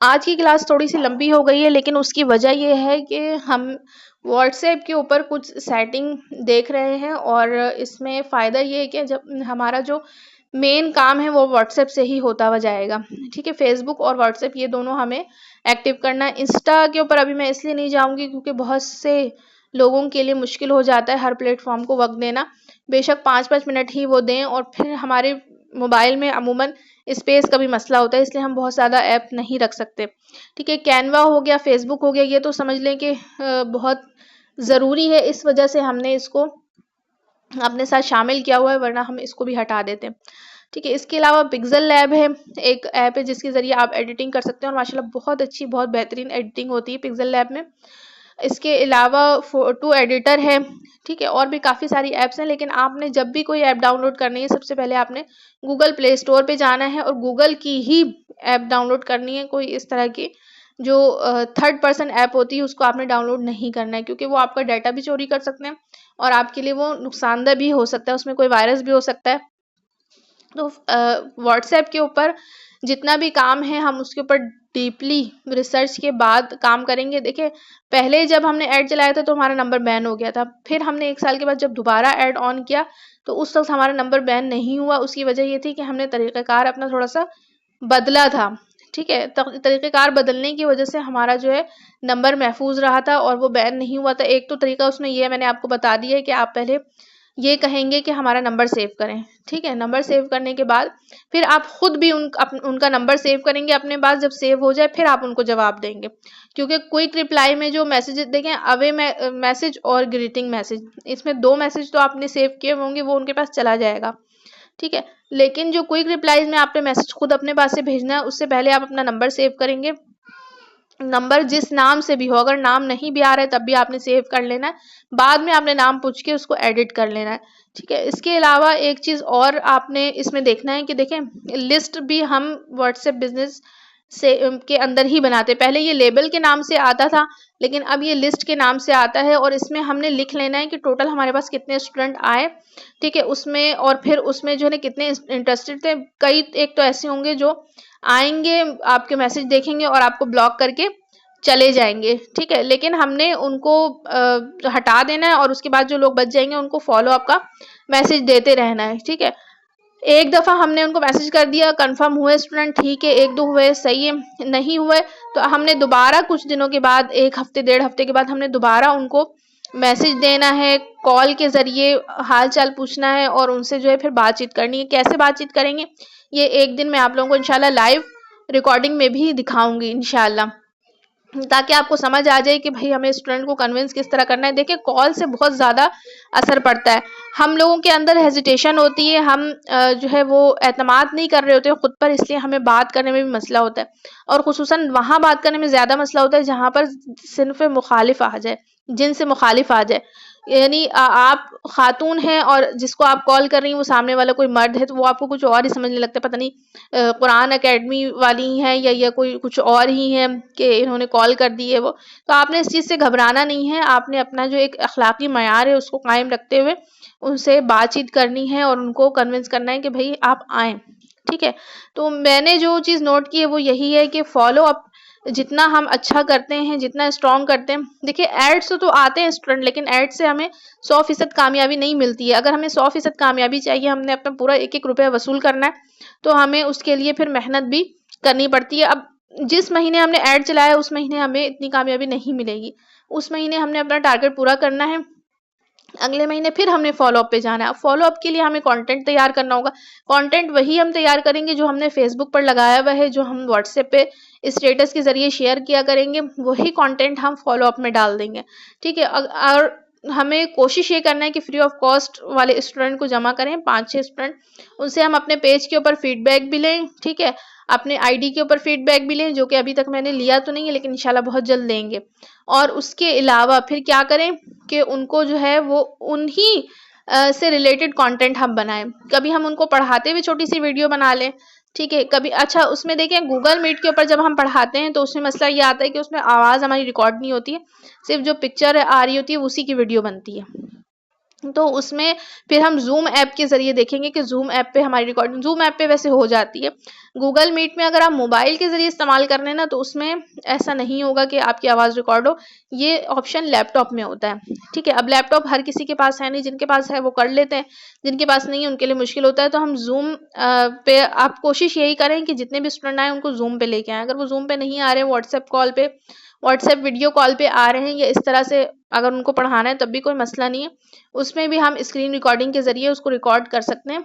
आज की क्लास थोड़ी सी लंबी हो गई है, लेकिन उसकी वजह ये है कि हम व्हाट्सएप के ऊपर कुछ सेटिंग देख रहे हैं और इसमें फ़ायदा ये है कि जब हमारा जो मेन काम है वो व्हाट्सएप से ही होता हुआ जाएगा। ठीक है, फेसबुक और व्हाट्सएप ये दोनों हमें एक्टिव करना है। इंस्टा के ऊपर अभी मैं इसलिए नहीं जाऊंगी क्योंकि बहुत से लोगों के लिए मुश्किल हो जाता है हर प्लेटफॉर्म को वक्त देना। बेशक 5-5 मिनट ही वो दें, और फिर हमारे मोबाइल में अमूमन स्पेस का भी मसला होता है, इसलिए हम बहुत ज़्यादा ऐप नहीं रख सकते। ठीक है, कैनवा हो गया, फेसबुक हो गया, ये तो समझ लें कि बहुत ज़रूरी है, इस वजह से हमने इसको अपने साथ शामिल किया हुआ है, वरना हम इसको भी हटा देते हैं। ठीक है, इसके अलावा पिक्सल लैब है, एक ऐप है जिसके ज़रिए आप एडिटिंग कर सकते हैं और माशाल्लाह बहुत अच्छी, बहुत बेहतरीन एडिटिंग होती है पिक्सल लैब में। इसके अलावा फोटो एडिटर है। ठीक है, और भी काफ़ी सारी ऐप्स हैं, लेकिन आपने जब भी कोई ऐप डाउनलोड करनी है सबसे पहले आपने गूगल प्ले स्टोर पे जाना है और गूगल की ही ऐप डाउनलोड करनी है। कोई इस तरह की जो थर्ड पर्सन ऐप होती है उसको आपने डाउनलोड नहीं करना है, क्योंकि वो आपका डाटा भी चोरी कर सकते हैं और आपके लिए वो नुकसानदेह भी हो सकता है, उसमें कोई वायरस भी हो सकता है। तो व्हाट्सएप के ऊपर जितना भी काम है हम उसके ऊपर डीपली रिसर्च के बाद काम करेंगे। देखिए, पहले जब हमने ऐड चलाया था तो हमारा नंबर बैन हो गया था, फिर हमने 1 साल के बाद जब दोबारा ऐड ऑन किया तो उस वक्त हमारा नंबर बैन नहीं हुआ। उसकी वजह ये थी कि हमने तरीक़ाकार अपना थोड़ा सा बदला था। ठीक है, तरीक़ेकार बदलने की वजह से हमारा जो है नंबर महफूज रहा था और वो बैन नहीं हुआ था। एक तो तरीका उसमें ये मैंने आपको बता दिया है कि आप पहले ये कहेंगे कि हमारा नंबर सेव करें। ठीक है, नंबर सेव करने के बाद फिर आप खुद भी उनका नंबर सेव करेंगे अपने पास। जब सेव हो जाए फिर आप उनको जवाब देंगे, क्योंकि क्विक रिप्लाई में जो मैसेज देखें, अवे मैसेज और ग्रीटिंग मैसेज, इसमें 2 मैसेज तो आपने सेव किए होंगे, वो उनके पास चला जाएगा। ठीक है, लेकिन जो क्विक रिप्लाईज में आपने मैसेज खुद अपने पास से भेजना है, उससे पहले आप अपना नंबर सेव करेंगे। नंबर जिस नाम से भी हो, अगर नाम नहीं भी आ रहा है तब भी आपने सेव कर लेना है, बाद में आपने नाम पूछ के उसको एडिट कर लेना है। ठीक है, इसके अलावा एक चीज़ और आपने इसमें देखना है कि देखें, लिस्ट भी हम व्हाट्सएप बिजनेस से के अंदर ही बनाते। पहले ये लेबल के नाम से आता था, लेकिन अब ये लिस्ट के नाम से आता है और इसमें हमने लिख लेना है कि टोटल हमारे पास कितने स्टूडेंट आए। ठीक है, उसमें और फिर उसमें जो है कितने इंटरेस्टेड थे। कई एक तो ऐसे होंगे जो आएंगे, आपके मैसेज देखेंगे और आपको ब्लॉक करके चले जाएंगे। ठीक है, लेकिन हमने उनको हटा देना है और उसके बाद जो लोग बच जाएंगे उनको फॉलो अप का मैसेज देते रहना है। ठीक है, एक दफ़ा हमने उनको मैसेज कर दिया, कंफर्म हुए स्टूडेंट, ठीक है, 1-2 हुए, सही है, नहीं हुए तो हमने दोबारा कुछ दिनों के बाद, 1 हफ्ते 1.5 हफ्ते के बाद हमने दोबारा उनको मैसेज देना है, कॉल के ज़रिए हाल चाल पूछना है और उनसे जो है फिर बातचीत करनी है। कैसे बातचीत करेंगे ये एक दिन मैं आप लोगों को इंशाल्लाह लाइव रिकॉर्डिंग में भी दिखाऊंगी इंशाल्लाह, ताकि आपको समझ आ जाए कि भाई हमें स्टूडेंट को कन्विंस किस तरह करना है। देखिए, कॉल से बहुत ज़्यादा असर पड़ता है, हम लोगों के अंदर हेजिटेशन होती है, हम जो है वो एतमाद नहीं कर रहे होते हैं खुद पर, इसलिए हमें बात करने में भी मसला होता है और ख़ुसूसन वहाँ बात करने में ज़्यादा मसला होता है जहाँ पर सिन्फ़ मुखालिफ आ जाए, जिनसे मुखालिफ आ जाए। यानी आप खातून हैं और जिसको आप कॉल कर रही हैं वो सामने वाला कोई मर्द है, तो वो आपको कुछ और ही समझने लगता है, पता नहीं कुरान एकेडमी वाली हैं या कोई कुछ और ही है कि इन्होंने कॉल कर दी है वो। तो आपने इस चीज़ से घबराना नहीं है, आपने अपना जो एक अखलाकी मयार है उसको कायम रखते हुए उनसे बातचीत करनी है और उनको कन्विंस करना है कि भाई आप आएँ। ठीक है, तो मैंने जो चीज़ नोट की है वो यही है कि फॉलो अप जितना हम अच्छा करते हैं, जितना स्ट्रॉन्ग करते हैं। देखिए, एड्स तो आते हैं स्टूडेंट, लेकिन एड से हमें 100% कामयाबी नहीं मिलती है। अगर हमें 100% कामयाबी चाहिए, हमने अपना पूरा 1-1 रुपया वसूल करना है, तो हमें उसके लिए फिर मेहनत भी करनी पड़ती है। अब जिस महीने हमने ऐड चलाया उस महीने हमें इतनी कामयाबी नहीं मिलेगी, उस महीने हमने अपना टारगेट पूरा करना है, अगले महीने फिर हमने फॉलो अप पे जाना है। अब फॉलो अप के लिए हमें कंटेंट तैयार करना होगा। कंटेंट वही हम तैयार करेंगे जो हमने फेसबुक पर लगाया हुआ है, जो हम व्हाट्सएप पे स्टेटस के ज़रिए शेयर किया करेंगे, वही कंटेंट हम फॉलो अप में डाल देंगे। ठीक है, और हमें कोशिश ये करना है कि फ्री ऑफ कॉस्ट वाले स्टूडेंट को जमा करें, 5-6 स्टूडेंट, उनसे हम अपने पेज के ऊपर फीडबैक भी लें। ठीक है, अपने आईडी के ऊपर फीडबैक भी लें, जो कि अभी तक मैंने लिया तो नहीं है, लेकिन इंशाल्लाह बहुत जल्द लेंगे। और उसके अलावा फिर क्या करें कि उनको जो है वो उन्हीं से रिलेटेड कंटेंट हम बनाएं। कभी हम उनको पढ़ाते हुए छोटी सी वीडियो बना लें। ठीक है, कभी अच्छा उसमें देखें, गूगल मीट के ऊपर जब हम पढ़ाते हैं तो उसमें मसला ये आता है कि उसमें आवाज़ हमारी रिकॉर्ड नहीं होती है, सिर्फ जो पिक्चर आ रही होती है उसी की वीडियो बनती है। तो उसमें फिर हम ज़ूम ऐप के ज़रिए देखेंगे कि ज़ूम ऐप पे हमारी रिकॉर्डिंग ज़ूम ऐप पे वैसे हो जाती है। गूगल मीट में अगर आप मोबाइल के ज़रिए इस्तेमाल कर रहे हैं ना, तो उसमें ऐसा नहीं होगा कि आपकी आवाज़ रिकॉर्ड हो। ये ऑप्शन लैपटॉप में होता है, ठीक है। अब लैपटॉप हर किसी के पास है नहीं, जिनके पास है वो कर लेते हैं, जिनके पास नहीं है उनके लिए मुश्किल होता है। तो हम ज़ूम पे आप कोशिश यही करें कि जितने भी स्टूडेंट आए उनको ज़ूम पे लेके आएँ। अगर वो ज़ूम पे नहीं आ रहे, व्हाट्सएप कॉल पे, व्हाट्सएप वीडियो कॉल पे आ रहे हैं या इस तरह से अगर उनको पढ़ाना है, तब भी कोई मसला नहीं है। उसमें भी हम स्क्रीन रिकॉर्डिंग के ज़रिए उसको रिकॉर्ड कर सकते हैं,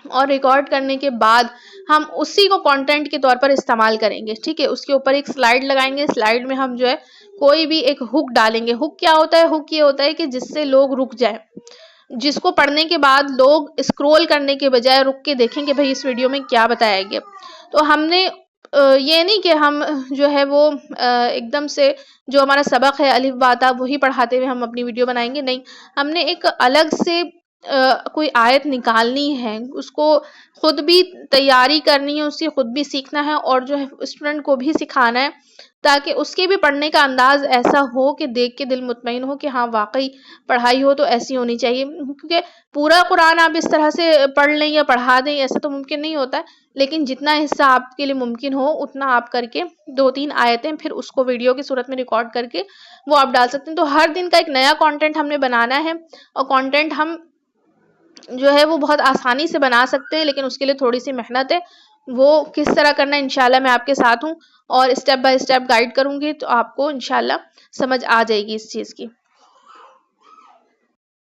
और रिकॉर्ड करने के बाद हम उसी को कंटेंट के तौर पर इस्तेमाल करेंगे, ठीक है। उसके ऊपर एक स्लाइड लगाएंगे, स्लाइड में हम जो है कोई भी एक हुक डालेंगे। हुक क्या होता है? हुक ये होता है कि जिससे लोग रुक जाए, जिसको पढ़ने के बाद लोग स्क्रॉल करने के बजाय रुक के देखेंगे भाई इस वीडियो में क्या बताया गया। तो हमने ये नहीं कि हम जो है वो एकदम से जो हमारा सबक है अलिफ बा ता वही पढ़ाते हुए हम अपनी वीडियो बनाएंगे, नहीं। हमने एक अलग से कोई आयत निकालनी है, उसको खुद भी तैयारी करनी है, उससे खुद भी सीखना है और जो है स्टूडेंट को भी सिखाना है, ताकि उसके भी पढ़ने का अंदाज ऐसा हो कि देख के दिल मुतमईन हो कि हाँ वाकई पढ़ाई हो तो ऐसी होनी चाहिए। क्योंकि पूरा कुरान आप इस तरह से पढ़ लें या पढ़ा दें, ऐसा तो मुमकिन नहीं होता है, लेकिन जितना हिस्सा आपके लिए मुमकिन हो उतना आप करके 2-3 आयतें फिर उसको वीडियो की सूरत में रिकॉर्ड करके वो आप डाल सकते हैं। तो हर दिन का एक नया कंटेंट हमने बनाना है, और कंटेंट हम जो है वो बहुत आसानी से बना सकते हैं, लेकिन उसके लिए थोड़ी सी मेहनत है। वो किस तरह करना है इंशाल्लाह मैं आपके साथ हूँ, और स्टेप बाय स्टेप गाइड करूँगी, तो आपको इंशाल्लाह समझ आ जाएगी इस चीज़ की।